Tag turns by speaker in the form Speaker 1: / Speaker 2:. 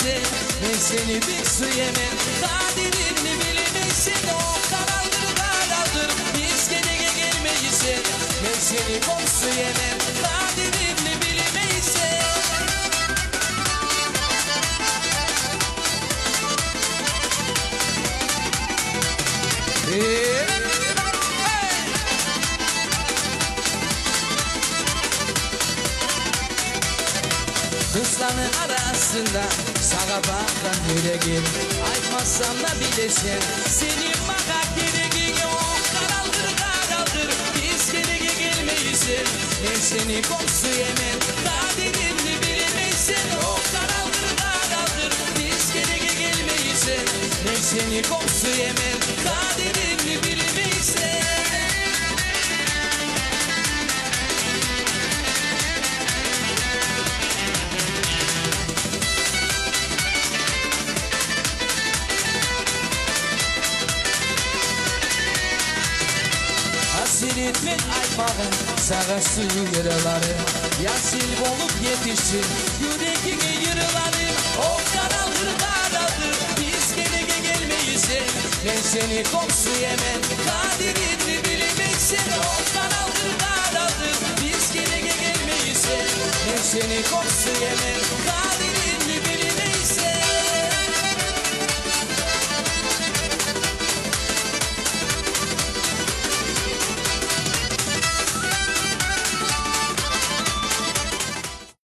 Speaker 1: bilmeyse, ben seni bir su yemem. Kaderini bilemeyse, o karaldır karaldır. Biz gene gelmeyse, ben seni komşu yemem. Kaderini bilemeyse. Kızların arasında sağa bakan yüreğim, aytmazsam da bilesin senin bana gereğin yok. Karaldır karaldır, biz gereğe gelmeysin, ben seni komşu yemem. Kaderini bilemeysin, o karaldır karaldır, biz gereğe gelmeysin, ben seni komşu yemem. Kaderini bilemeysin. Hasretmek aytmağın sağa suyu yaraları, yasil olup yetişsin yüreğine yaraları. O karaldır karaldır, biz gereğe gelmeyse, ben seni komşu yemem. Kaderini bilemezsen, o karaldır karaldır, biz gereğe gelmeyse, ben seni komşu yemem.